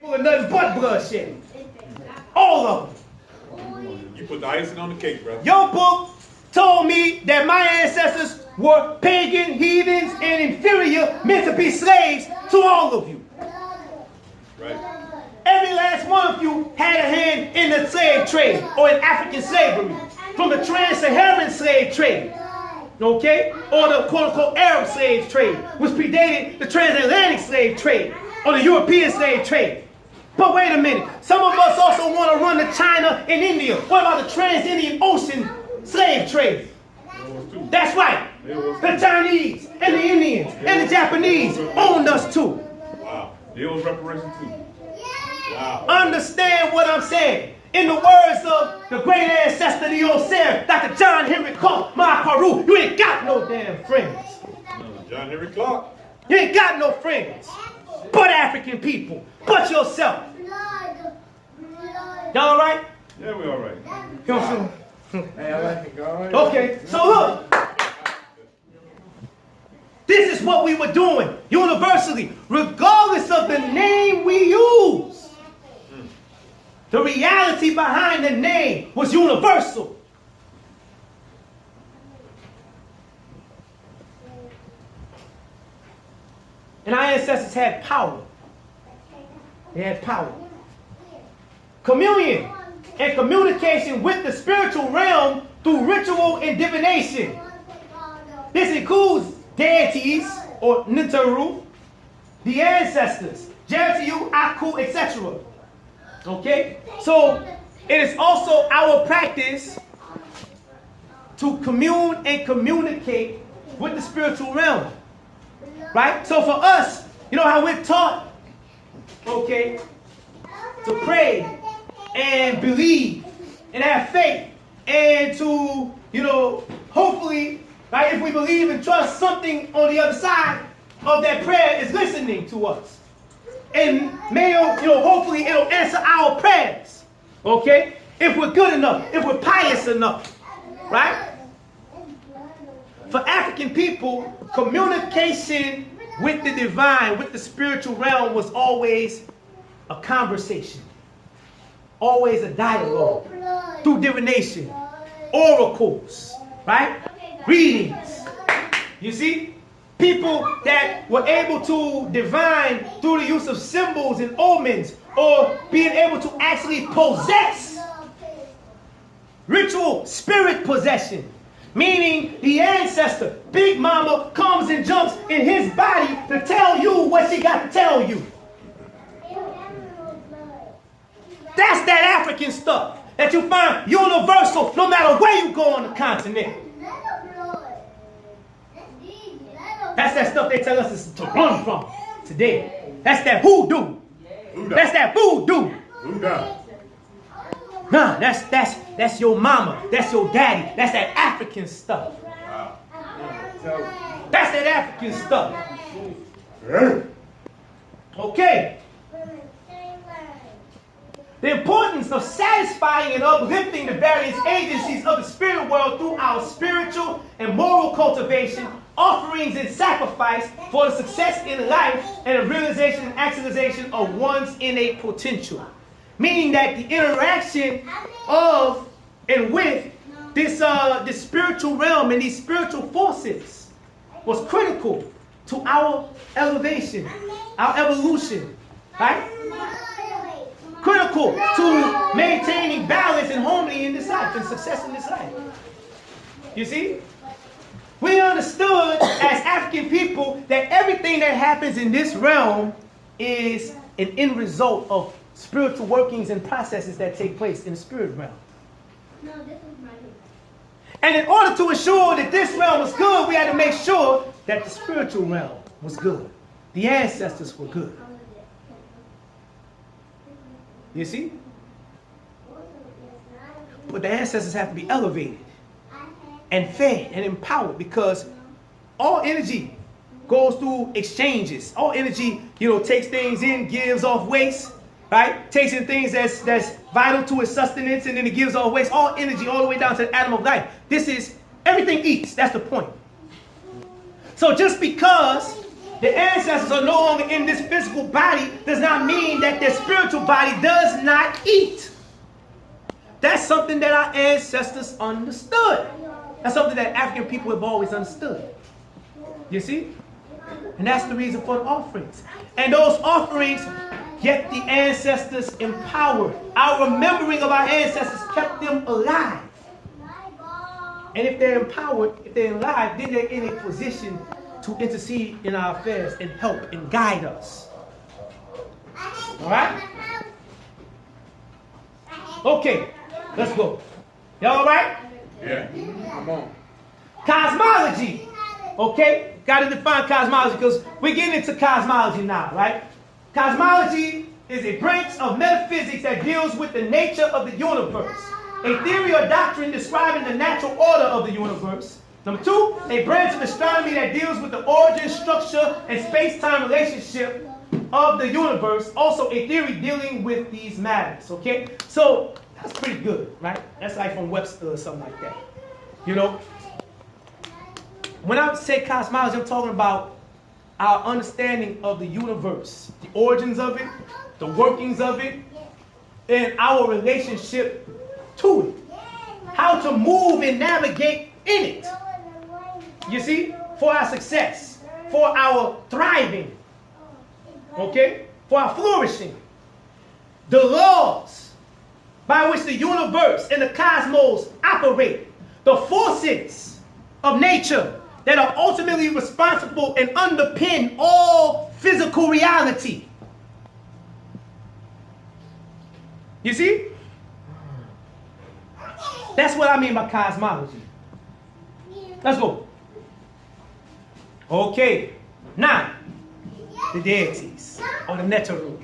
Nothing but bloodshed. All of them. You put the icing on the cake, brother. Your book told me that my ancestors were pagan, heathens, and inferior, meant to be slaves to all of you. Right. Every last one of you had a hand in the slave trade or in African slavery, from the trans-Saharan slave trade, okay, or the quote-unquote Arab slave trade, which predated the transatlantic slave trade or the European slave trade. But wait a minute, some of us also want to run to China and India. What about the trans-Indian Ocean slave trade? That's right. The Chinese and the Indians and the Japanese owned us too. Wow. They owe reparations too. Wow. Understand what I'm saying. In the words of the great ancestor, the old Sarah, Dr. John Henry Clark, Makaru, you ain't got no damn friends. John Henry Clark. You ain't got no friends. But African people. But yourself. Y'all all right? Yeah, we all right. You know Hey, I like it, all right. Okay, so look. This is what we were doing universally, regardless of the name we use. The reality behind the name was universal. And our ancestors had power. They had power. Communion and communication with the spiritual realm through ritual and divination. This includes deities or Nitaru, the ancestors, Jertiu, Aku, etc. Okay? So it is also our practice to commune and communicate with the spiritual realm. Right? So for us, you know how we're taught, okay, to pray and believe and have faith and to, hopefully, right, if we believe and trust, something on the other side of that prayer is listening to us. And hopefully it'll answer our prayers. Okay? If we're good enough, if we're pious enough. Right? For African people, communication with the divine, with the spiritual realm was always a conversation. Always a dialogue. Through divination. Oracles. Right? Readings. You see? People that were able to divine through the use of symbols and omens, or being able to actually possess. Ritual spirit possession. Meaning the ancestor, Big Mama, comes and jumps in his body to tell you what she got to tell you. That's that African stuff that you find universal no matter where you go on the continent. That's that stuff they tell us to run from today. That's that hoodoo. That's that voodoo. Nah, that's your mama. That's your daddy. That's that African stuff. That's that African stuff. Okay. The importance of satisfying and uplifting the various agencies of the spirit world through our spiritual and moral cultivation, offerings and sacrifice for the success in life and the realization and actualization of one's innate potential. Meaning that the interaction of and with this spiritual realm and these spiritual forces was critical to our elevation, our evolution, right? Critical to maintaining balance and harmony in this life and success in this life. You see? We understood as African people that everything that happens in this realm is an end result of spiritual workings and processes that take place in the spirit realm. And in order to ensure that this realm was good, we had to make sure that the spiritual realm was good. The ancestors were good. You see? But the ancestors have to be elevated and fed and empowered, because all energy goes through exchanges. All energy, takes things in, gives off waste, right? Takes in things that's vital to its sustenance, and then it gives off waste. All energy, all the way down to the atom of life. This is, everything eats. That's the point. So just because the ancestors are no longer in this physical body does not mean that their spiritual body does not eat. That's something that our ancestors understood. That's something that African people have always understood. You see? And that's the reason for the offerings. And those offerings get the ancestors empowered. Our remembering of our ancestors kept them alive. And if they're empowered, if they're alive, then they're in a position to intercede in our affairs and help and guide us. All right? Okay, let's go. Y'all all right? Yeah. Come on. Cosmology. Okay? Got to define cosmology because we're getting into cosmology now, right? Cosmology is a branch of metaphysics that deals with the nature of the universe. A theory or doctrine describing the natural order of the universe. Number two, a branch of astronomy that deals with the origin, structure, and space-time relationship of the universe. Also a theory dealing with these matters, okay? So, that's pretty good, right? That's like from Webster or something like that. You know? When I say cosmology, I'm talking about our understanding of the universe. The origins of it, the workings of it, and our relationship to it. How to move and navigate in it. You see? For our success. For our thriving. Okay? For our flourishing. The laws by which the universe and the cosmos operate. The forces of nature that are ultimately responsible and underpin all physical reality. You see? That's what I mean by cosmology. Let's go. Okay. Now, the deities or the Netaru.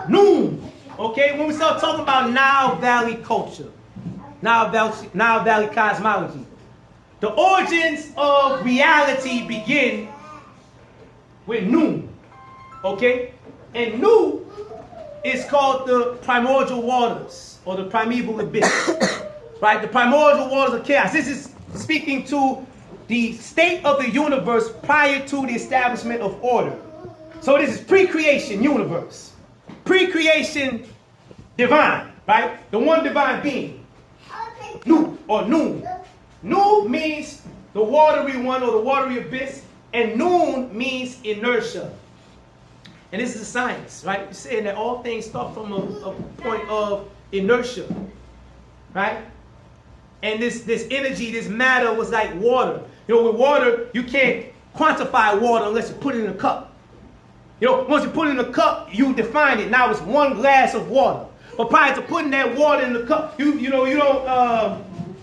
Noon. Okay, when we start talking about Nile Valley culture, Nile Valley cosmology, the origins of reality begin with Nu. Okay? And Nu is called the primordial waters or the primeval abyss. Right? The primordial waters of chaos. This is speaking to the state of the universe prior to the establishment of order. So this is pre-creation universe. Pre-creation divine, right? The one divine being. Nu or Noon. Nu means the watery one or the watery abyss, and Noon means inertia. And this is a science, right? It's saying that all things start from a point of inertia, right? And this energy, this matter was like water. You know, with water, you can't quantify water unless you put it in a cup. You know, once you put it in a cup, you define it. Now it's one glass of water. But prior to putting that water in the cup, you don't,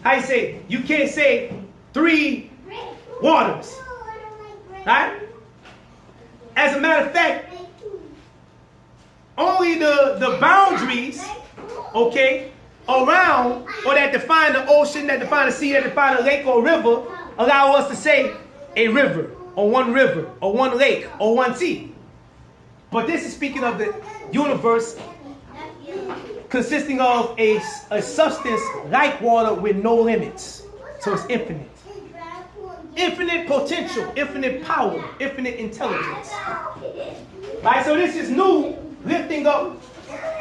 how you say, you can't say 3 waters. Right? As a matter of fact, only the boundaries, okay, around or that define the ocean, that define the sea, that define a lake or river, allow us to say a river or one lake or one sea. But this is speaking of the universe consisting of a substance like water with no limits. So it's infinite. Infinite potential, infinite power, infinite intelligence. Right, so this is Nu lifting up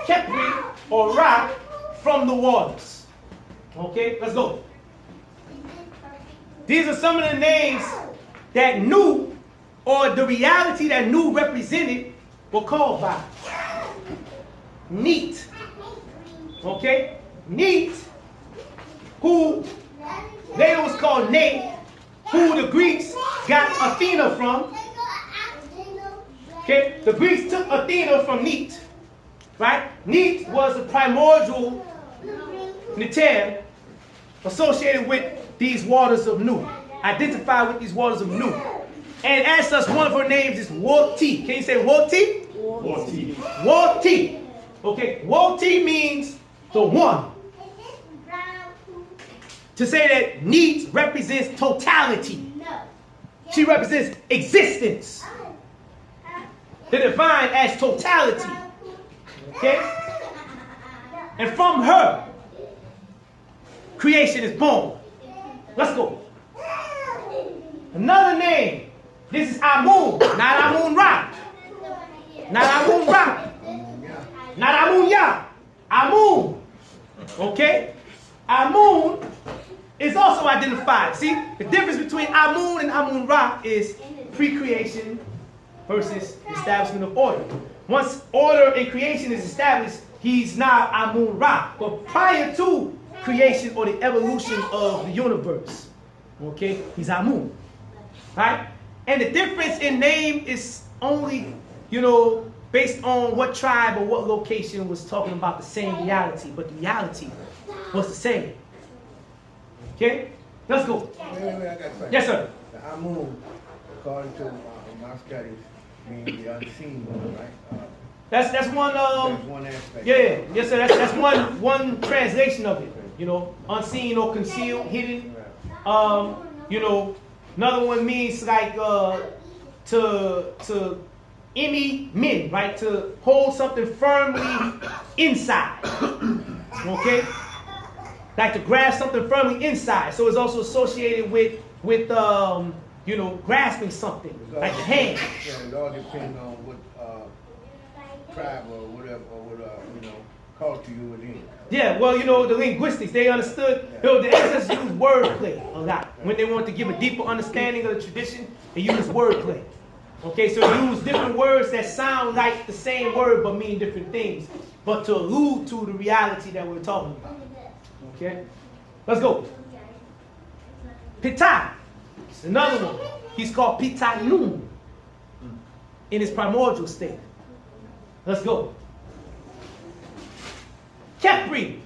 Kepri or rock from the waters. Okay, let's go. These are some of the names that Nu, or the reality that Nu represented, were called by. Neat. Okay? Neat, who later was called Ne, who the Greeks got Athena from. Okay? The Greeks took Athena from Neat. Right? Neat was a primordial Neter associated with these waters of Nu. Identified with these waters of Nu. And as such, one of her names is Woti. Can you say Woti? Woti. Woti. Okay, Woti means the one. To say that Neat represents totality. She represents existence. The divine as totality. Okay? And from her, creation is born. Let's go. Another name This is Amun, not Amun Ra. Not Amun Ra. Not Amun Ya. Amun. Okay? Amun is also identified. See, the difference between Amun and Amun Ra is pre-creation versus establishment of order. Once order and creation is established, he's now Amun Ra. But prior to creation or the evolution of the universe, okay, he's Amun. Right? And the difference in name is only, based on what tribe or what location was talking about the same reality, but the reality was the same. Okay? Let's go. Wait, I got a question. Yes, sir. The Amun, according to my studies, means the unseen one, right? That's one. That's one aspect. Yeah, yes, sir. That's one translation of it. Unseen or concealed, hidden. Another one means like to imi min, right? To hold something firmly inside. Okay? Like to grasp something firmly inside. So it's also associated with grasping something, like the hand. Yeah, it all depends on what tribe or whatever, or what culture you were in. Yeah, well, the linguistics, they understood. The ancestors used wordplay a lot. When they wanted to give a deeper understanding of the tradition, they used wordplay. Okay, so they use different words that sound like the same word but mean different things, but to allude to the reality that we're talking about. Okay, let's go. Pita, it's another one. He's called pt2 in his primordial state. Let's go. Kepri.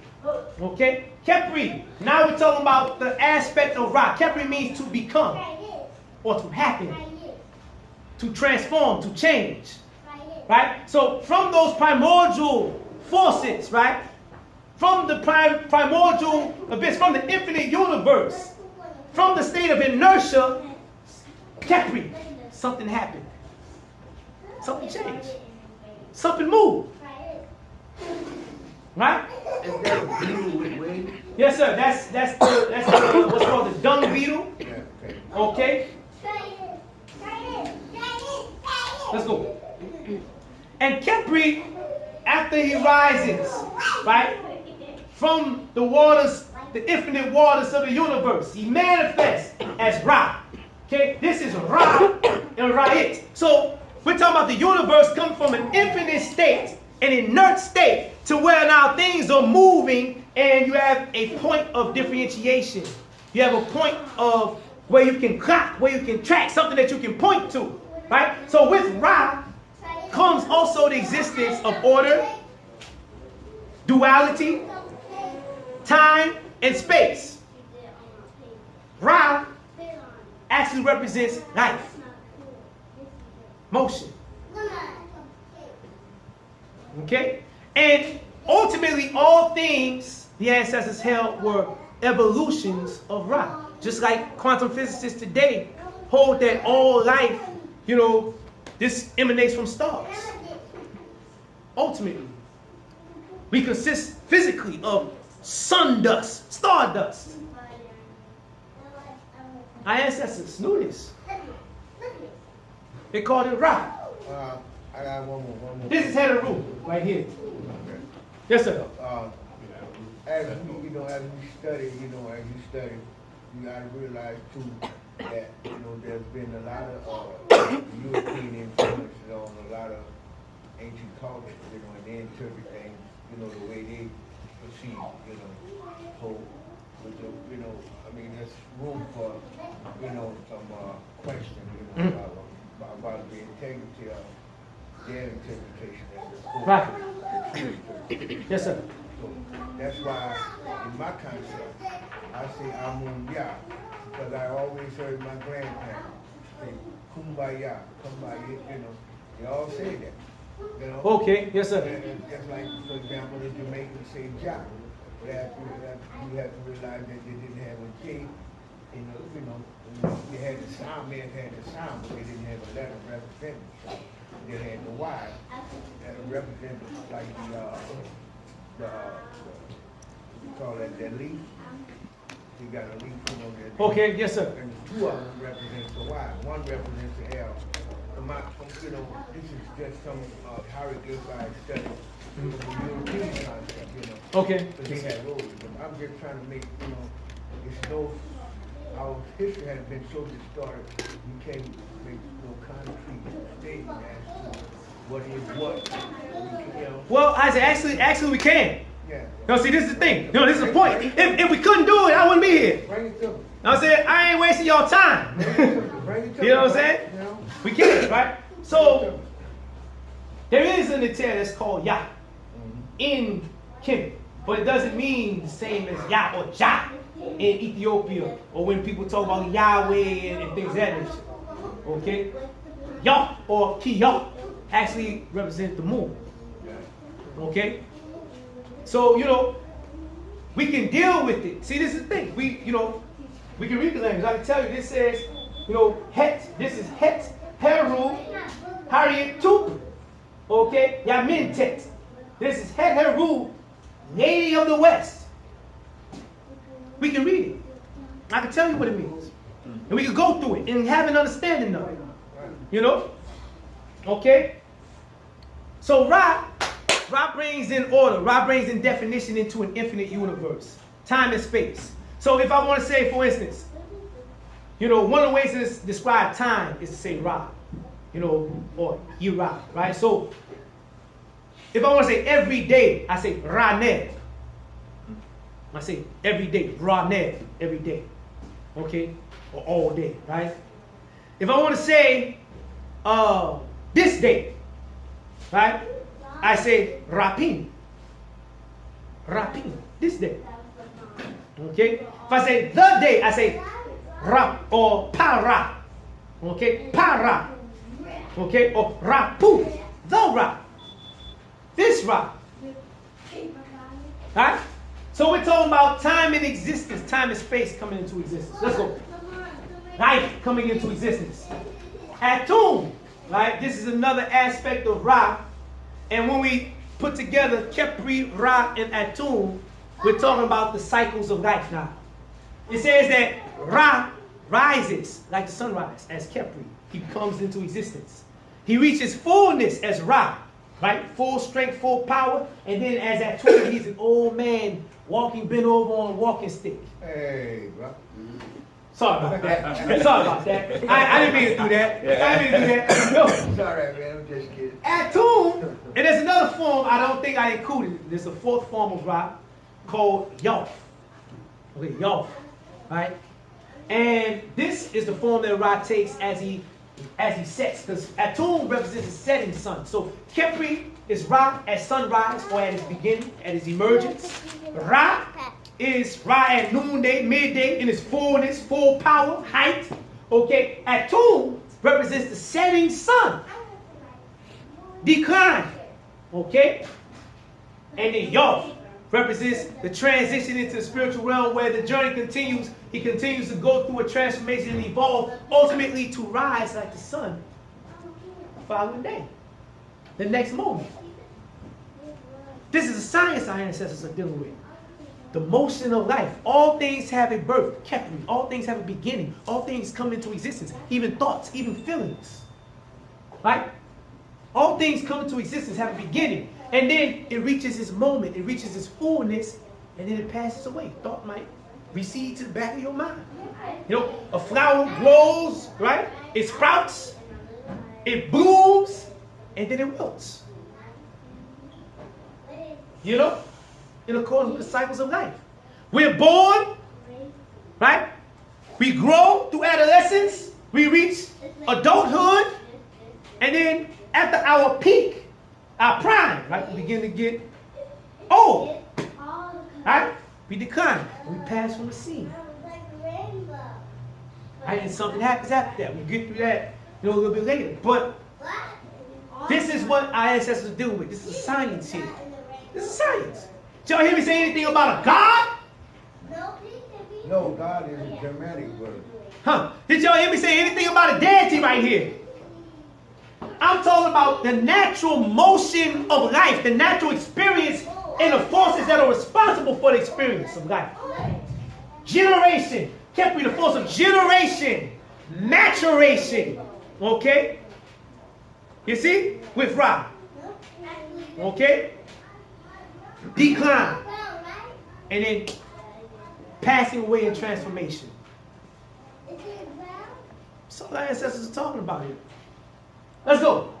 Okay? Kepri. Now we're talking about the aspect of Ra. Kepri means to become or to happen, to transform, to change. Right? So from those primordial forces, right? From the primordial abyss, from the infinite universe, from the state of inertia, Kepri, something happened. Something changed. Something moved. Right? Is that a beetle with wings? Yes, sir. That's the what's called the dung beetle. Yeah, Okay. okay. Let's go. And Kepri, after he rises, right, from the waters, the infinite waters of the universe, he manifests as Ra. Okay, this is Ra and Ra'it. So we're talking about the universe coming from an infinite state, an inert state, to where now things are moving and you have a point of differentiation. You have a point of where you can clock, where you can track, something that you can point to. Right? So with Ra comes also the existence of order, duality, time, and space. Ra actually represents life, motion. Okay? And ultimately, all things the ancestors held were evolutions of Ra. Just like quantum physicists today hold that all life, this emanates from stars. Ultimately, we consist physically of sun dust, star dust. Our ancestors knew this. They called it Ra. I got one more. This is Heteru, right here. Yes, sir. As you study, you gotta realize too that there's been a lot of European influences on a lot of ancient cultures, and they interpret things, the way they perceive, there's room for, some question, about the integrity of their interpretation of the Right. Yes, sir. So that's why, in my concept, I say Amun Ya, because I always heard my grandparents say Kumbaya, they all say that. Okay, yes, sir. And just like, for example, the Jamaicans say Ja, but you have to realize that they didn't have a J, they had the sound, men had the sound, but they didn't have a letter representing. They had the Y that represented like the we call that leaf. You got a leaf on there. Okay, yes, sir. And two of them represent the Y. One represents the L. You know, this is just some hieroglyphic study from the European concept, you know. Okay. But they had roles. I'm just trying to make, you know, it's no, our history has been so distorted, you can't make no concrete statement as to what is what. You know. Well, Isaac, actually we can. Yeah. No, see, this is the thing. No, this is the point. If we couldn't do it, I wouldn't be here. Bring it to me. I'm saying I ain't wasting your time. Bring it to me. Bring it to me. You know what I'm saying? You know? We can, right? So there is an Eter that's called Yah in Kemet, but it doesn't mean the same as Yah or Jah in Ethiopia, or when people talk about Yahweh and things of that nature. Okay? Yah or Ki-Yah actually represent the moon. Okay? So, you know, we can deal with it. See, this is the thing. We can read the language. I can tell you, this says, you know, Het. This is Het, Heru, Harriet, Tup. Okay? Yamintet. This is Het, Heru, Lady of the West. We can read it. I can tell you what it means. And we can go through it and have an understanding of it. You know? Okay? So Ra brings in order. Ra brings in definition into an infinite universe. Time and space. So if I want to say, for instance, you know, one of the ways to describe time is to say Ra. You know, or Ira, right? So if I want to say every day, I say Raneh. I say every day, Raneh, every day. Okay? Or all day, right? If I want to say this day, right? I say Rapin. Rapin, this day. Okay? If I say the day, I say Rap or Para. Okay? Para. Okay? Or Rapu. The Rap. This Rap. Alright? So we're talking about time and existence, time and space coming into existence. Let's go. Life coming into existence. Atum, right? This is another aspect of Ra. And when we put together Kepri, Ra, and Atum, we're talking about the cycles of life now. It says that Ra rises like the sunrise as Kepri. He comes into existence. He reaches fullness as Ra, right? Full strength, full power. And then as Atum, he's an old man walking, bent over on a walking stick. Hey, bro. Sorry about that. Sorry about that. I didn't mean to do that. I didn't mean to do that. No. Sorry, man. I'm just kidding. Atum, and there's another form I don't think I included. There's a fourth form of Ra called Yoth. Okay, Yoth, right? And this is the form that Ra takes as he sets, because Atum represents the setting sun. So Kepri is Ra at sunrise or at his beginning, at his emergence. Ra is Ra at noonday, midday, in his fullness, full power, height. Okay, Atum represents the setting sun. Decline. Okay? And then Yoth represents the transition into the spiritual realm where the journey continues. He continues to go through a transformation and evolve, ultimately to rise like the sun the following day, the next moment. This is a science our ancestors are dealing with. The motion of life. All things have a birth, Kepri. All things have a beginning. All things come into existence. Even thoughts, even feelings. Right? All things come into existence, have a beginning. And then it reaches its moment. It reaches its fullness. And then it passes away. Thought might recede to the back of your mind. You know, a flower grows, right? It sprouts. It blooms. And then it wilts. You know? In accordance with the cycles of life. We're born, right? We grow through adolescence. We reach adulthood. And then after our peak, our prime, right? We begin to get old. Right? We decline. We pass from the scene. Right? And something happens after that. We get through that, you know, a little bit later. But this is what our ancestors are dealing with. This is science here. This is science. Did y'all hear me say anything about a God? No, God is a Germanic word. Huh? Did y'all hear me say anything about a deity right here? I'm talking about the natural motion of life, the natural experience, and the forces that are responsible for the experience of life. Generation. Kepi, the force of generation. Maturation. Okay? You see? With Ra. Okay? Decline. And then passing away in transformation. That's all our ancestors are talking about here. Let's go.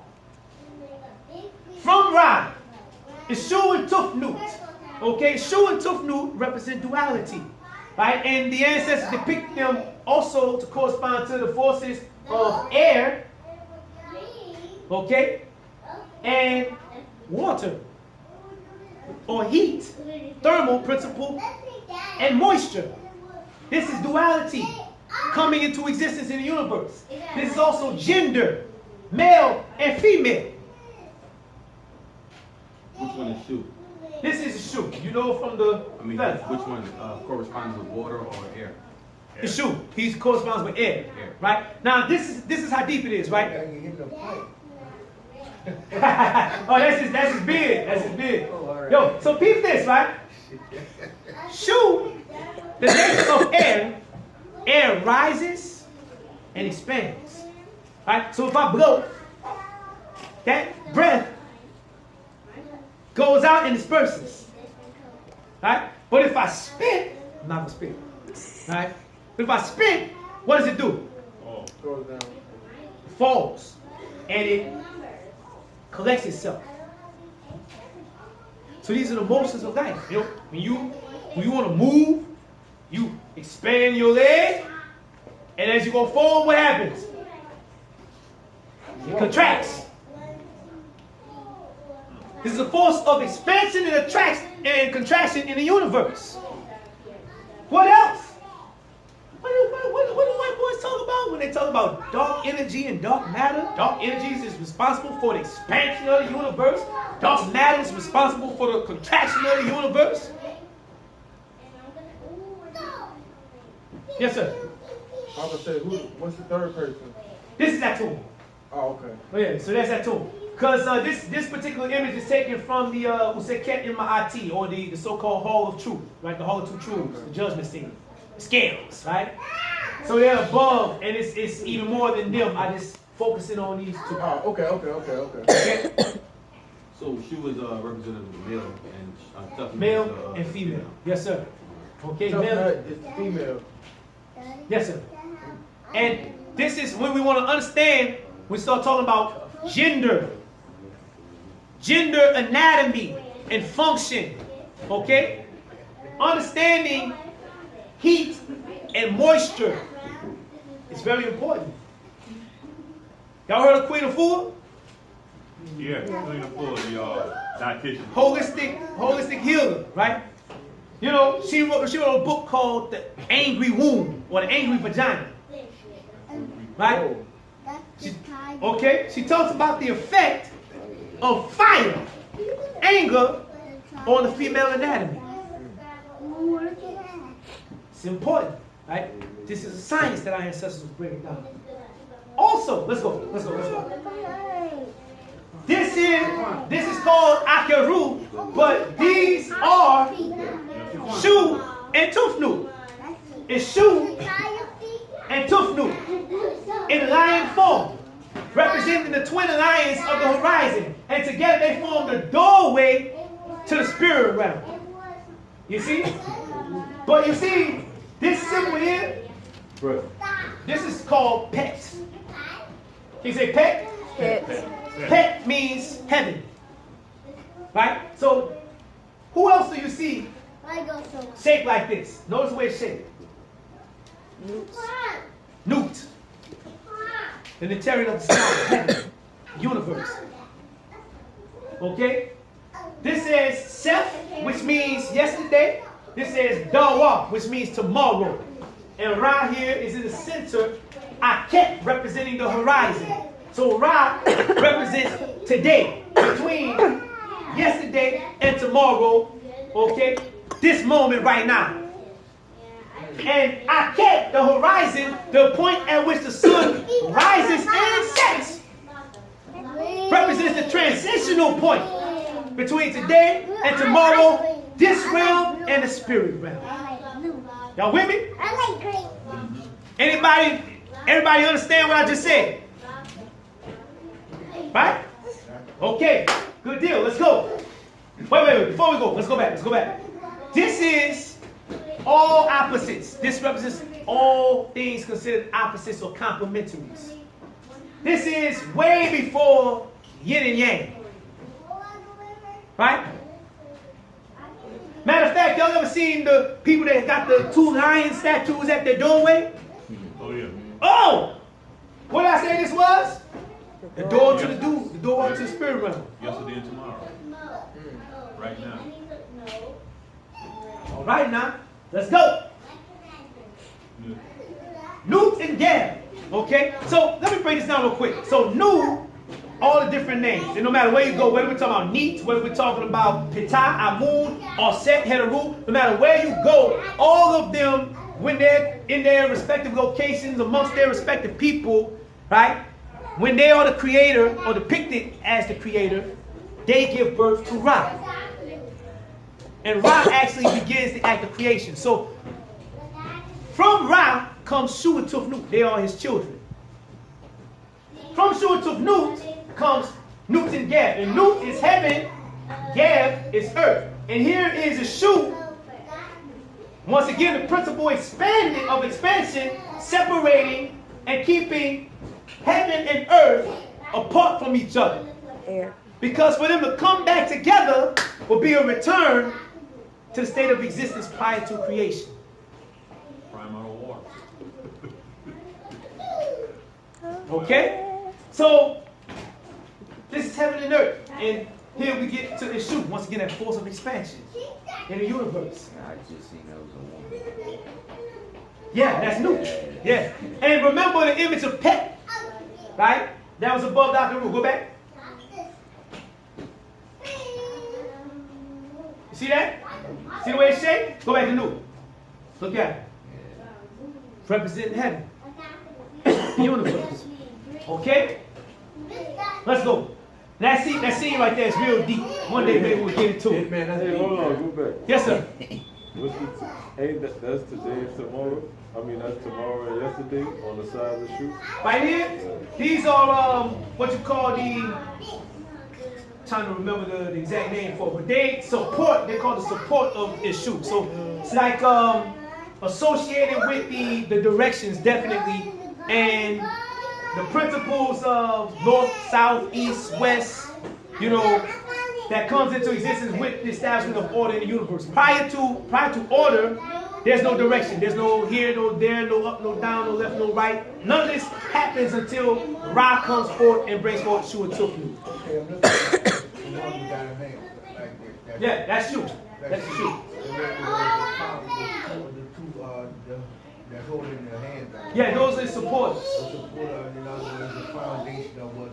From Ra is Shu and Tufnut. Okay? Shu and Tufnut represent duality. Right? And the ancestors depict them also to correspond to the forces of air. Okay? And water. Or heat. Thermal principle. And moisture. This is duality coming into existence in the universe. This is also gender. Male and female. Which one is Shu? This is a Shu. You know from the feather. Which one corresponds with water or air? The Shu. He corresponds with air. Right? Now this is how deep it is, right? Now you hit the pipe. Oh, that's his beard. That's his beard. Yo, so peep this, right? Shu, the nature of air rises and expands. Right? So if I blow, that breath goes out and disperses. Right? But if I spit, I'm not gonna spit. Right? But if I spit, what does it do? Goes down. It falls. And it collects itself. So these are the motions of life. You know, when you want to move, you expand your leg, and as you go forward, what happens? It contracts. This is a force of expansion and contraction in the universe. What else? What do white boys talk about when they talk about dark energy and dark matter? Dark energy is responsible for the expansion of the universe. Dark matter is responsible for the contraction of the universe. Yes, sir. I was gonna say, what's the third person? This is Atum. Oh, okay. Oh, yeah, so that's Atum. Because this particular image is taken from the Useket in Ma'ati, or the so-called Hall of Truth, right? The Hall of Two Truths, the judgment scene. Scales, right? So they're above, and it's even more than them. I just focusing on these two. Oh, okay. So Shu is representative of male and Tufnut Male is, and female. Yes, sir. Okay, Tufnut male. is female. Yes, sir. And this is when we want to understand, we start talking about gender. Gender anatomy and function. Okay? Understanding heat and moisture is very important. Y'all heard of Queen Afua? Yeah, Queen Afua, the dietitian. Holistic healer, right? You know, she wrote a book called The Angry Womb or The Angry Vagina. Right? She talks about the effect of fire, anger on the female anatomy. It's important, right? This is a science that our ancestors were breaking down. Also, let's go. This is called Akeru, but these are Shu and Tufnut. It's Shu and Tufnut in lion form, representing the twin lions of the horizon, and together they form the doorway to the spirit realm. You see? But you see, this symbol here, this is called Pet. Can you say Pet? Pet means heaven. Right? So, who else do you see shaped like this? Notice the way it's shaped. Newt. The Netarian of the sky, heaven, universe. Okay? This is Seth, which means yesterday. This is Dawa, which means tomorrow. And Ra here is in the center. Aket representing the horizon. So Ra represents today, between yesterday and tomorrow. Okay? This moment right now. And Aket, the horizon, the point at which the sun rises and sets, represents the transitional point between today and tomorrow, this realm and the spirit realm. Y'all with me? I like green. Everybody understand what I just said? Right? Okay, good deal. Let's go. Wait. Before we go, let's go back. This is all opposites. This represents all things considered opposites or complementaries. This is way before yin and yang. Right? Matter of fact, y'all ever seen the people that got the 2 lion statues at their doorway? Oh, yeah. Oh! What did I say this was? The door to the door to the spirit realm. Yesterday and tomorrow. Right now. All right now, let's go. Yeah. Newt and Gab. Okay? So let me break this down real quick. So Newt, all the different names. And no matter where you go, whether we're talking about Neat, whether we're talking about pt2, Amun, Aset, Heteru, no matter where you go, all of them, when they're in their respective locations amongst their respective people, right? When they are the creator or depicted as the creator, they give birth to Ra. And Ra actually begins the act of creation. So from Ra comes Shuatufnut. They are his children. From Shuatufnut comes Nut and Gab. And Nut is heaven, Gab is earth. And here is a Shu. Once again, the principle of expansion, separating and keeping heaven and earth apart from each other. Because for them to come back together will be a return to the state of existence prior to creation. Primordial water. Okay? So, this is heaven and earth. And here we get to issue, once again, that force of expansion in the universe. I just seen that was a woman. Yeah, that's new. Yeah. And remember the image of Pet, right? That was above Dr. Ru. Go back. You see that? See the way it's shaped? Go back to new. Look at it. Representing heaven. The universe. Okay? Let's go. That scene right there is real deep. One day maybe we'll get into it. Man, that's Hey, hold on, go back. Yes, sir. That's today and tomorrow. I mean, that's tomorrow and yesterday on the side of the shoe. Right here, these are what you call the, trying to remember the exact name for it, but they call the support of issue. So it's like associated with the directions definitely, and the principles of north, south, east, west, you know, that comes into existence with the establishment of order in the universe. Prior to order, there's no direction. There's no here, no there, no up, no down, no left, no right. None of this happens until Ra comes forth and brings forth Shuatufnut. Okay, I'm looking at the one who got a hand like this. Yeah, that's you. That's you. And then that's holding their hands out. Yeah, those are supporters. The supporter, in other words, the foundation of what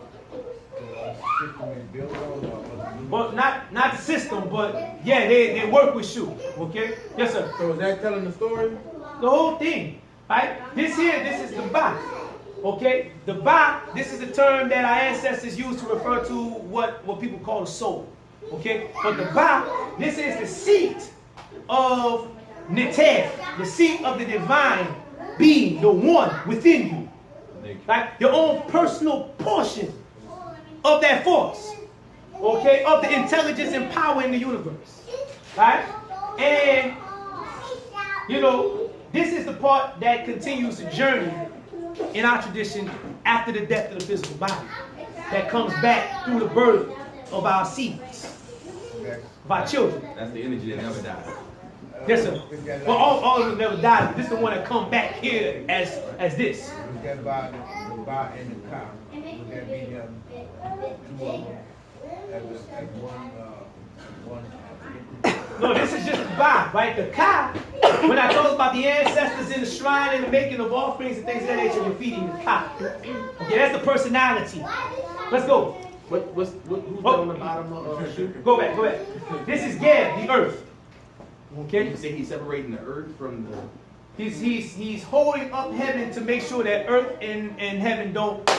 the system is built on. Well, not the system, but yeah, they work with Shu. Okay? Yes, sir. So is that telling the story? The whole thing. Right? This is the Ba. Okay? The Ba, this is the term that our ancestors used to refer to what people call the soul. Okay? But the Ba, this is the seat of Neter, the seat of the divine being, the one within you. Right? Your own personal portion of that force. Okay? Of the intelligence and power in the universe. Right? And, you know, this is the part that continues the journey in our tradition after the death of the physical body. That comes back through the birth of our seeds, of our children. That's the energy that never died. Yes, sir. Well, all of them never died. This is the one that come back here as this. Would that by the and the cow? Would that be them two of them as one? No, this is just the Ba, right? The Ka, when I talk about the ancestors in the shrine and the making of offerings and things of that nature, you're feeding the Ka. Okay, that's the personality. Let's go. Who's on the bottom of the shoe? Go back. This is Geb, the earth. Okay? You say he's separating the earth from the... He's holding up heaven to make sure that earth and heaven don't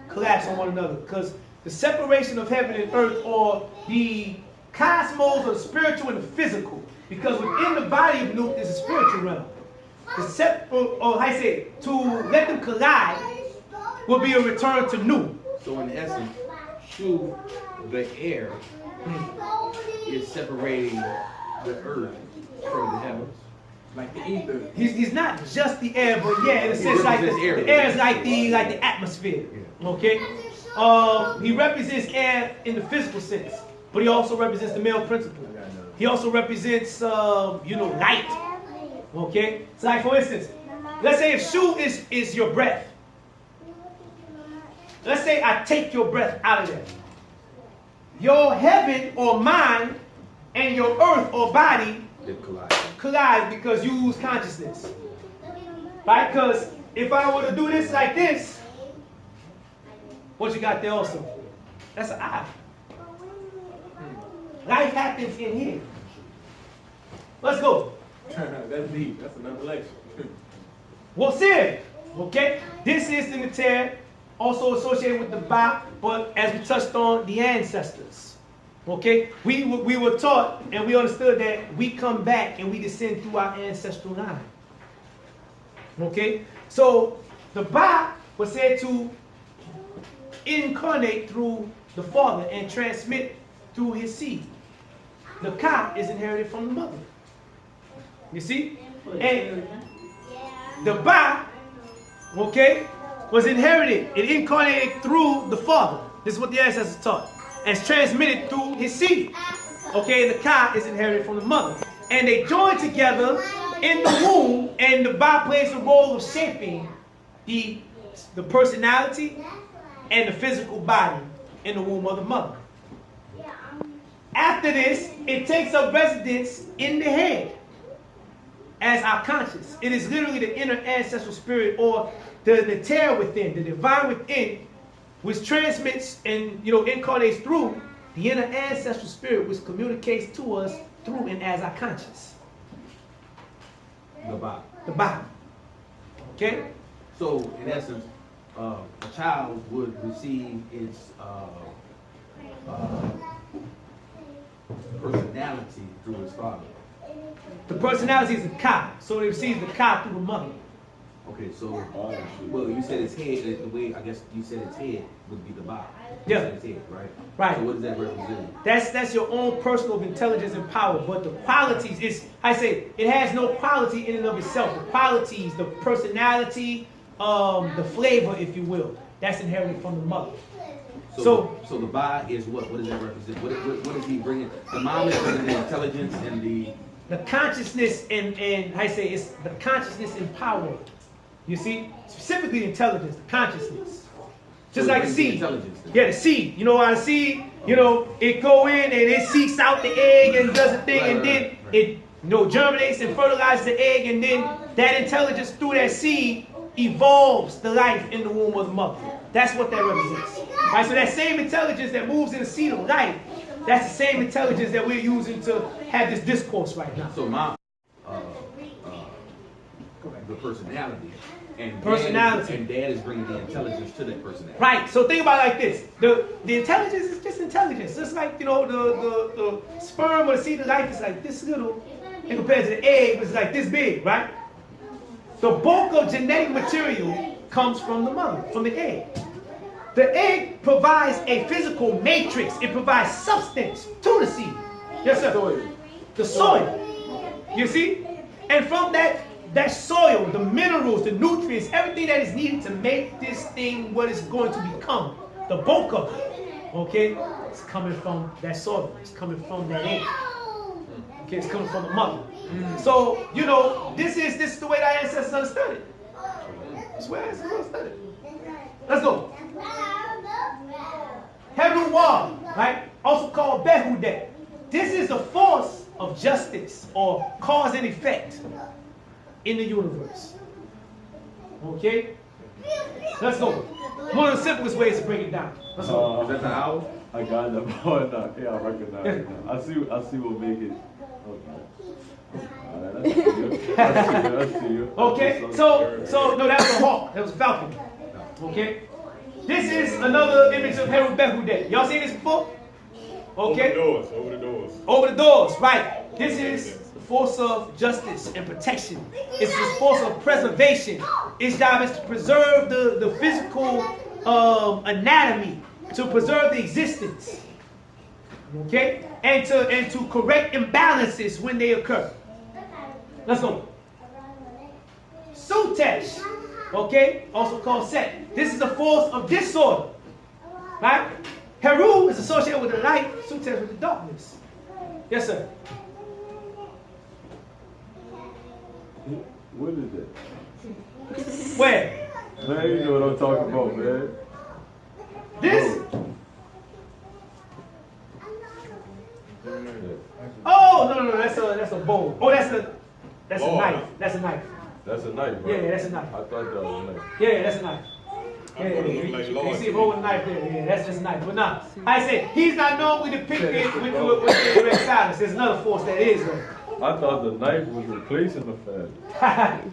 collapse on one another. Because the separation of heaven and earth, or the cosmos, or the spiritual and the physical. Because within the body of Nuke is a spiritual realm. or how you say, to let them collide will be a return to Nu. So in essence, Shu, the air, is separating the earth from the heavens. Like the ether. He's not just the air, but yeah, in a sense, like the air is like the atmosphere. Okay, he represents air in the physical sense, but he also represents the male principle. He also represents light. Okay, so like for instance, let's say if Shu is your breath. Let's say I take your breath out of there. Your heaven or mind and your earth or body collide because you lose consciousness. Right? Because if I were to do this like this, what you got there also? That's an eye. Life happens in here. Let's go. That's deep. That's another lecture. What's here? Okay? This is the Neter, also associated with the Ba, but as we touched on, the ancestors. Okay? We were taught and we understood that we come back and we descend through our ancestral line. Okay? So the Ba was said to incarnate through the father and transmit through his seed. The Ka is inherited from the mother. You see? And the Ba, okay, was inherited. It incarnated through the father. This is what the ancestors taught. And it's transmitted through his seed. Okay, the Ka is inherited from the mother. And they join together in the womb, and the Ba plays the role of shaping the personality and the physical body in the womb of the mother. After this, it takes up residence in the head as our conscious. It is literally the inner ancestral spirit, or the terror within, the divine within, which transmits and incarnates through the inner ancestral spirit, which communicates to us through and as our conscious. The Ba. The Ba. Okay? So in essence, a child would receive its personality through his father. The personality is the Ka, so it receives the Ka through the mother. Okay, so well, you said its head. The way I guess you said its head would be the Ba. You Yeah. said its head, right? Right. So what does that represent? That's your own personal intelligence and power. But the qualities is, I say, it has no quality in and of itself. The qualities, the personality, the flavor, if you will, that's inherited from the mother. So the Ba is what? What does that represent? What is he bringing? The mom is bringing the intelligence and the consciousness and I say it's the consciousness and power. You see, specifically intelligence, the consciousness. Just So like it the brings seed. the intelligence then. Yeah, the seed. You know how the seed, it go in and it seeks out the egg and does a thing, and then it germinates and fertilizes the egg, and then that intelligence through that seed evolves the life in the womb of the mother. That's what that represents. Right? So that same intelligence that moves in the seed of life, that's the same intelligence that we're using to have this discourse right now. So mom, the personality, and Personality. Dad is bringing the intelligence to that personality. Right. So think about it like this: the intelligence is just intelligence. Just like the sperm or the seed of life is like this little, and compared to the egg, it's like this big, right? The bulk of genetic material comes from the mother, from the egg. The egg provides a physical matrix. It provides substance to the seed. Yes, sir. The soil. You see? And from that soil, the minerals, the nutrients, everything that is needed to make this thing what it's going to become, the bulk of it, okay, it's coming from that soil. It's coming from that egg. Okay, it's coming from the mother. So, this is the way the ancestors understood it. That's the way the ancestors understood it. Let's go. Heaven wall, right? Also called Behudet. This is the force of justice or cause and effect in the universe. Okay? Let's go. One of the simplest ways to break it down. Let's go. Is that the owl? I got them. Yeah, I recognize it. I see what make it. Okay. Alright, that's you. Okay, so no, that was a hawk. That was a falcon. Okay? This is another image of Heru Behudet. Y'all seen this before? Okay? Over the doors. Over the doors, right. This is the force of justice and protection. It's the force of preservation. Its job is to preserve the physical anatomy, to preserve the existence. Okay? And to correct imbalances when they occur. Let's go. Sutesh, okay, also called Set. This is the force of disorder, right? Heru is associated with the light, Sutesh with the darkness. Yes, sir. What is that? Where? Man, you know what I'm talking about, man. This? Oh no, that's a bowl. Oh, that's a knife. That's a knife. That's a knife, bro. Yeah, that's a knife. I thought that was a knife. Yeah, that's a knife. I'm gonna look like You Lord. see a bowl with a knife there. Yeah, that's just a knife. But nah, I said he's not normally depicted with the red silence. There's another force that is though. I thought the knife was replacing the fan.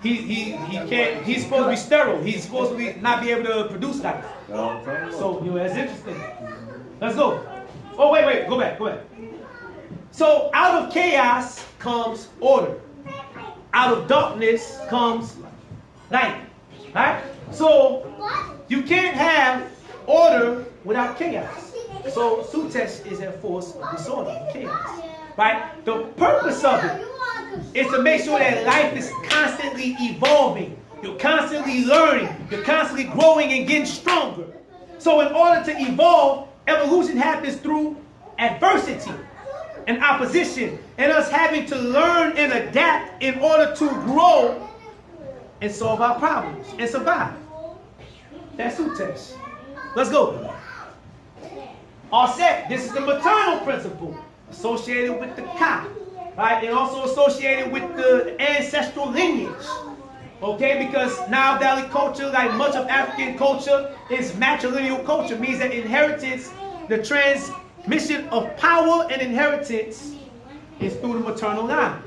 he can't. He's supposed to be sterile. He's supposed to not be able to produce life. You know what I'm talking about? So that's interesting. Let's go. Oh wait, go back. So out of chaos comes order. Out of darkness comes light. Right? So you can't have order without chaos. So Sutesh is a force of disorder, of chaos. Right? The purpose of it is to make sure that life is constantly evolving. You're constantly learning. You're constantly growing and getting stronger. So in order to evolve, evolution happens through adversity and opposition, and us having to learn and adapt in order to grow and solve our problems and survive. That's Sutesh. Let's go. Aset, this is the maternal principle associated with the Ka, right? And also associated with the ancestral lineage. Okay, because Nile Valley culture, like much of African culture, is matrilineal culture, means that inheritance, the transmission of power and inheritance is through the maternal line.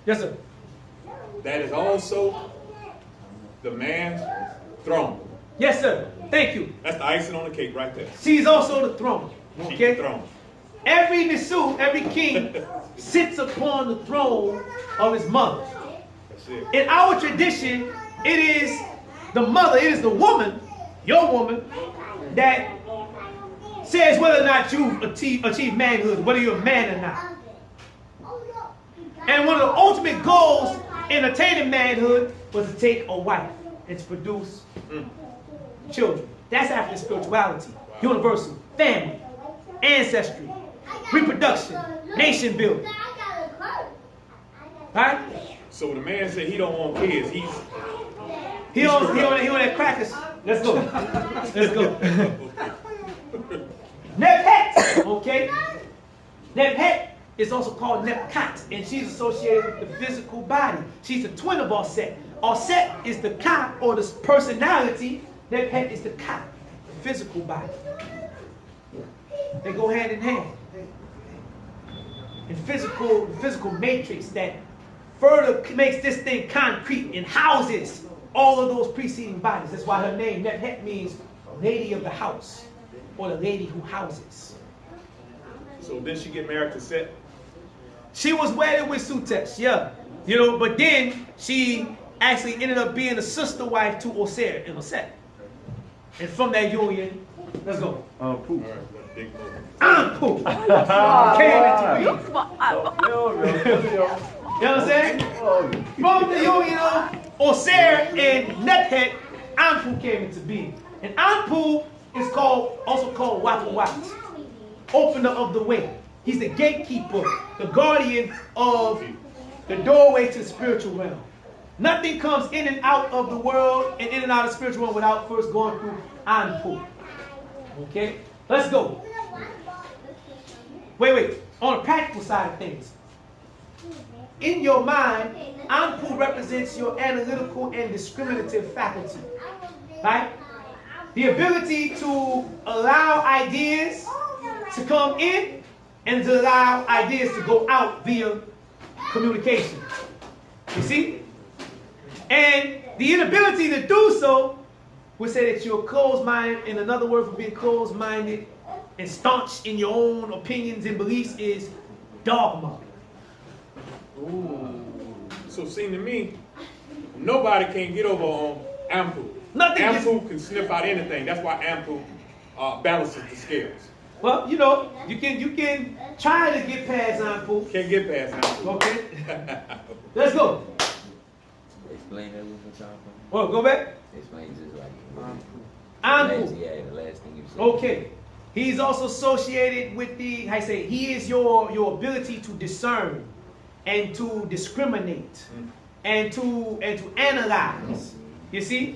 Yes, sir. That is also the man's throne. Yes, sir. Thank you. That's the icing on the cake right there. She's also the throne. She's Okay? the throne. Every Nisu, every king sits upon the throne of his mother. That's it. In our tradition, it is the mother, it is the woman, your woman, that says whether or not you achieve manhood, whether you're a man or not. And one of the ultimate goals in attaining manhood was to take a wife and to produce children. That's African spirituality. Universal. Family. Ancestry. Reproduction. Nation building. Right? So when the man said he don't want kids, He on that crackers. Let's go. Let's go. Nebhet. Okay? Nebhet is also called Nepkat, and she's associated with the physical body. She's a twin of Aset. Aset is the Ka, or the personality. Nephet is the Ka, the physical body. They go hand in hand. And the physical matrix that further makes this thing concrete and houses all of those preceding bodies. That's why her name, Nephet, means lady of the house, or the lady who houses. So did she get married to Set? She was wedded with Sutesh, yeah. You know, but then she actually ended up being a sister wife to Osir and Oset. And from that union, let's go. Poof. All right, big move. Aankh Benu came into being. You know what I'm saying? From the union of Osir and Nephet, Aankh Benu came into being. And Aankh Benu is also called wk2, opener of the way. He's the gatekeeper, the guardian of the doorway to the spiritual realm. Nothing comes in and out of the world and in and out of the spiritual realm without first going through Aankh Benu. Okay? Let's go. Wait. On the practical side of things. In your mind, Aankh Benu represents your analytical and discriminative faculty. Right? The ability to allow ideas to come in and to allow ideas to go out via communication. You see? And the inability to do so would say that you're closed-minded, and another word for being closed-minded and staunch in your own opinions and beliefs is dogma. Ooh. So seem to me, nobody can get over on Aankh. Nothing. Aankh can sniff out anything. That's why Aankh balances the scales. Well, you know, you can try to get past Aankh. Can't get past Aankh. Okay. Let's go. Explain that one more time. Well, go back. Explain just like Aankh. yeah, the last thing you said. Okay. He's also associated with the, I say, he is your ability to discern and to discriminate and to analyze. You see?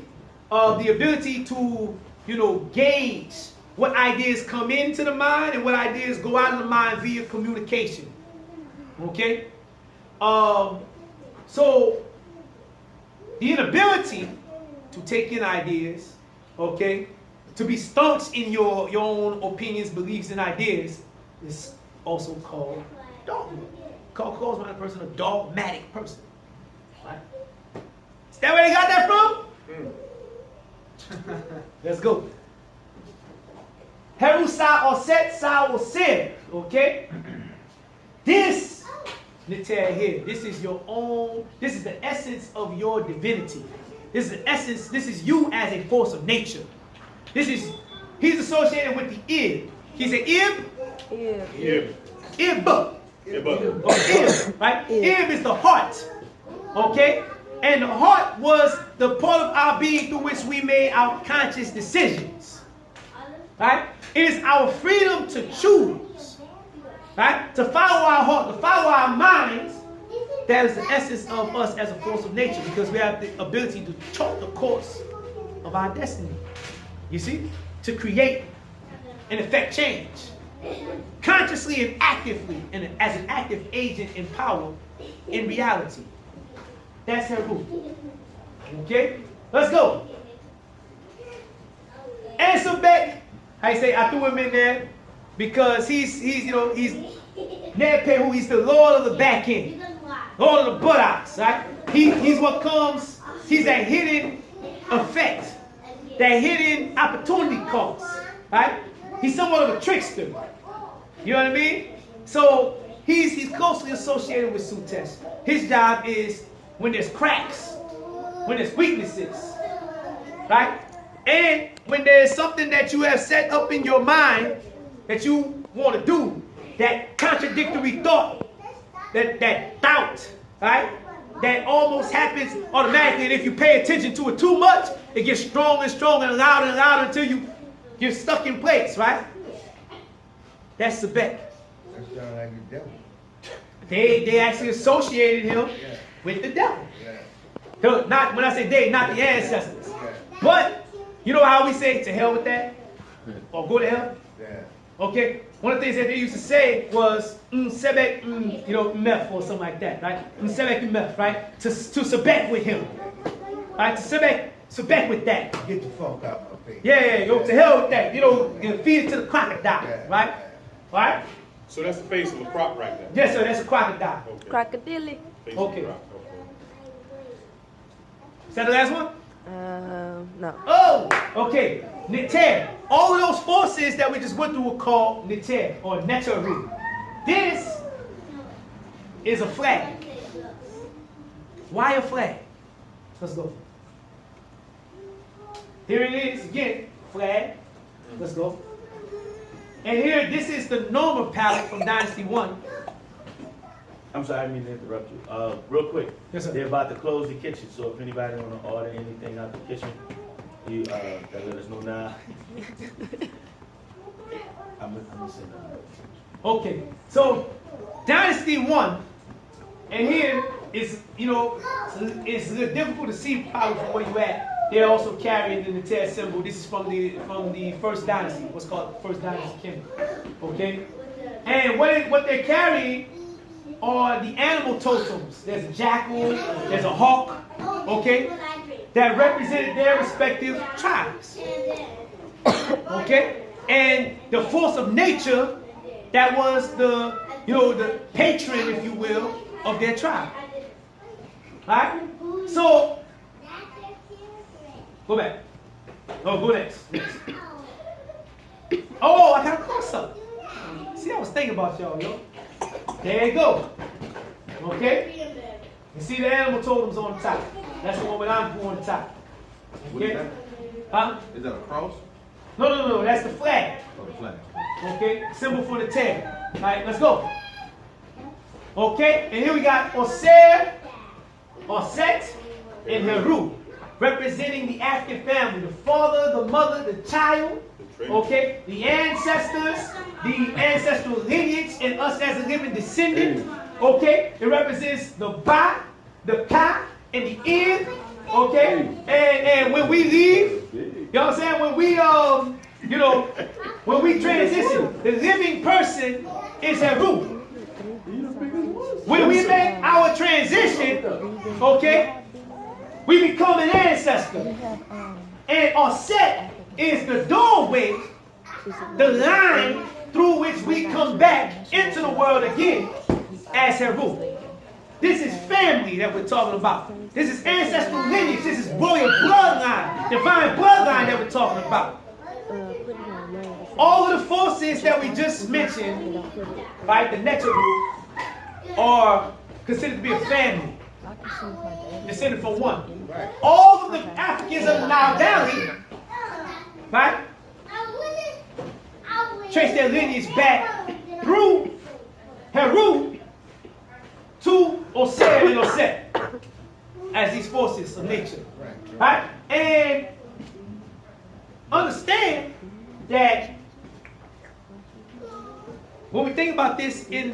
The ability to, gauge what ideas come into the mind and what ideas go out of the mind via communication. Okay? So the inability to take in ideas, okay, to be staunch in your own opinions, beliefs, and ideas is also called dogma. Calls my person a dogmatic person. Right? Is that where they got that from? Let's go. Herusa or set sa or ser. Okay? This, Niter here, this is your own, this is the essence of your divinity. This is the essence, this is you as a force of nature. He's associated with the ib. He's an ib? Ib. Ib. Ib. Ib, right? Ib is the heart. Okay? And the heart was the part of our being through which we made our conscious decisions. Right? It is our freedom to choose. Right? To follow our heart, to follow our minds. That is the essence of us as a force of nature, because we have the ability to chart the course of our destiny. You see? To create and effect change. Consciously and actively, and as an active agent in power, in reality. That's Heru. Okay? Let's go. Answer back. I say I threw him in there because he's Nepehu, he's the Lord of the back end. Lord of the buttocks, right? He's what comes, he's that hidden effect. That hidden opportunity cost, right? He's somewhat of a trickster. You know what I mean? So he's closely associated with Sutesh. His job is when there's cracks, when there's weaknesses, right? And when there's something that you have set up in your mind that you want to do, that contradictory thought, that doubt, right? That almost happens automatically, and if you pay attention to it too much, it gets stronger and stronger and louder until you're stuck in place, right? That's the bet. That sounds like the devil. They actually associated him with the devil. Yeah. Not when I say they, not the ancestors. Yeah. But you know how we say to hell with that, or go to hell. Yeah. Okay. One of the things that they used to say was sebek meth or something like that, right? Sebek meth, right? To sebek with him, right? To sebek with that. Get the fuck out of my face. Yeah, go to hell with that. Feed it to the crocodile, right? Right? So that's the face of a croc right there. Yes, sir. That's a crocodile. Okay. Crocodile. Face Okay. of a croc. Okay. Is that the last one? No. Oh, okay. Niter. All of those forces that we just went through were called Niter or Neteru. This is a flag. Why a flag? Let's go. Here it is again, flag. Let's go. And here, this is the Noma palette from Dynasty 1. I'm sorry, I didn't mean to interrupt you. Real quick, Yes, sir. they're about to close the kitchen, so if anybody want to order anything out the kitchen, you gotta let us know now. I'm gonna send that. Okay, so Dynasty 1, and here is, it's a little difficult to see probably from where you at. They're also carrying the Niter symbol. This is from the first dynasty, what's called the first dynasty kingdom. Okay? And what they're carrying are the animal totems. There's a jackal, there's a hawk, okay? That represented their respective tribes. Okay? And the force of nature that was the patron, if you will, of their tribe. Right? So, go back. Oh, go next. Oh, I got a close up. See, I was thinking about y'all, yo. There you go. Okay? You see the animal totems on the top. That's the one with Aankh Benu on the top. What is Okay? that? Huh? Is that a cross? No. That's the flag. Or the flag? Okay? Symbol for the tail. All right, let's go. Okay? And here we got Osir, Oset, and Heru, representing the African family. The father, the mother, the child. Okay? The ancestors, the ancestral lineage, and us as a living descendant. Okay? It represents the Ba, the Ka, and the In. Okay? And when we leave, you know what I'm saying? When we when we transition, the living person is Heru. When we make our transition, okay, we become an ancestor. And Oset is the doorway, the line through which we come back into the world again as Heru. This is family that we're talking about. This is ancestral lineage. This is royal bloodline, divine bloodline that we're talking about. All of the forces that we just mentioned, right, the Neteru, are considered to be a family, descended from one. All of the Africans of the Nile Valley, right, trace their lineage back through Heru to Osir and Oset as these forces of nature. Right? And understand that when we think about this wait,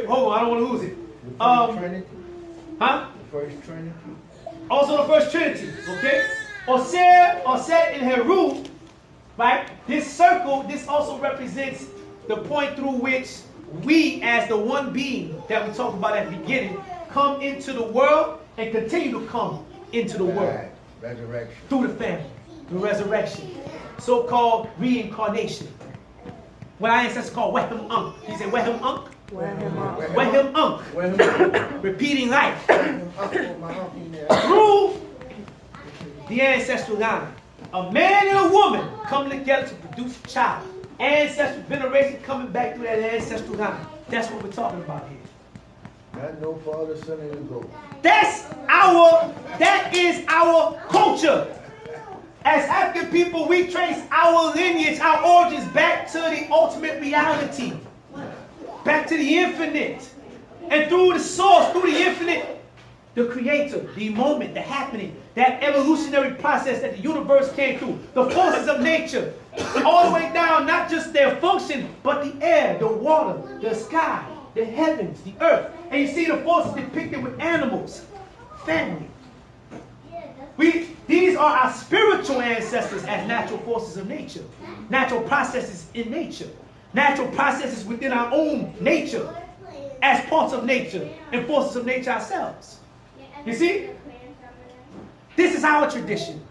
hold on, I don't want to lose it. Trinity? Huh? The first Trinity? Also the first Trinity, okay? Osir, Oset, and Heru, right? This circle, this also represents the point through which we, as the one being that we talked about at the beginning, come into the world and continue to come into the world. Resurrection. Through the family, the resurrection, so-called reincarnation. What our ancestors call Wehem Ankh. He said Wehem Ankh? Wehem Ankh. Repeating life. Through the ancestral line. A man and a woman come together to produce a child. Ancestral veneration coming back through that ancestral line. That's what we're talking about here. Not no Father, Son, and the Ghost. That is our culture. As African people, we trace our lineage, our origins back to the ultimate reality. Back to the infinite. And through the source, through the infinite, the creator, the moment, the happening, that evolutionary process that the universe came through, the forces of nature, all the way down, not just their function, but the air, the water, the sky, the heavens, the earth. And you see the forces depicted with animals, family. These are our spiritual ancestors as natural forces of nature, natural processes in nature, natural processes within our own nature, as parts of nature and forces of nature ourselves. You see? This is our tradition.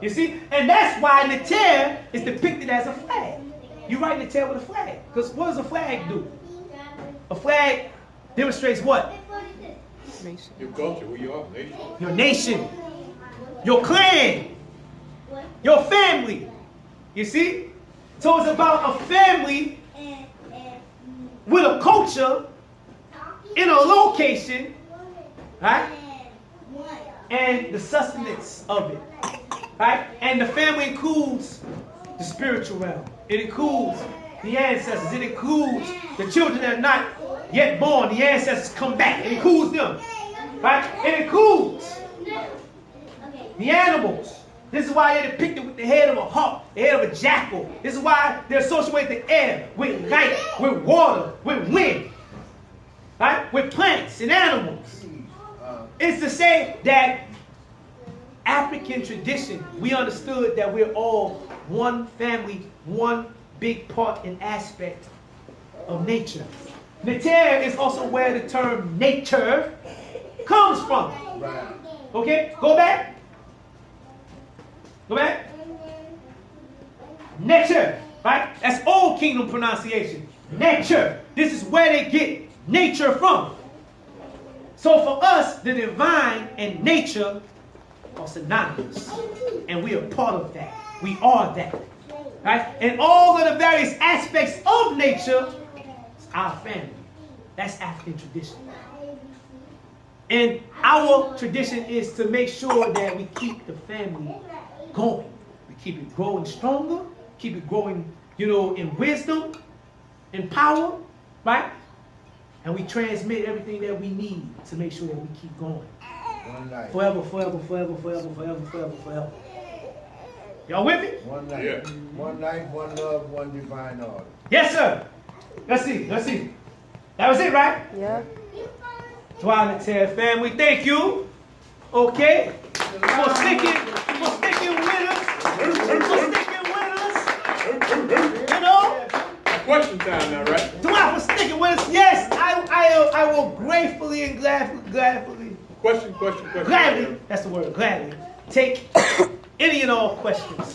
You see? And that's why Neter is depicted as a flag. You write Neter with a flag. Because what does a flag do? A flag demonstrates what? Your culture, who you are, nation. Your nation. Your clan. Your family. You see? So it's about a family with a culture in a location, right? And the sustenance of it, right? And the family includes the spiritual realm. It includes the ancestors. It includes the children that are not yet born. The ancestors come back. It includes them, right? It includes the animals. This is why they're depicted with the head of a hawk, the head of a jackal. This is why they're associated with the air, with light, with water, with wind, right? With plants and animals. It's to say that African tradition, we understood that we're all one family, one big part and aspect of nature. Neter is also where the term nature comes from. Okay, go back. Go back. Nature, right? That's Old Kingdom pronunciation. Nature. This is where they get nature from. So for us, the divine and nature are synonymous. And we are part of that. We are that. Right? And all of the various aspects of nature is our family. That's African tradition. And our tradition is to make sure that we keep the family going. We keep it growing stronger, keep it growing, in wisdom, in power, right? And we transmit everything that we need to make sure that we keep going. One life. Forever, forever, forever, forever, forever, forever, forever. Y'all with me? One life. Yeah. One life, one love, one divine order. Yes, sir. Let's see. That was it, right? Yeah. Twilight family, thank you. Okay. For sticking with us. Question time now, right? For sticking with us. Yes, I will gratefully and gladly. Question. Gladly, that's the word, gladly. Take any and all questions.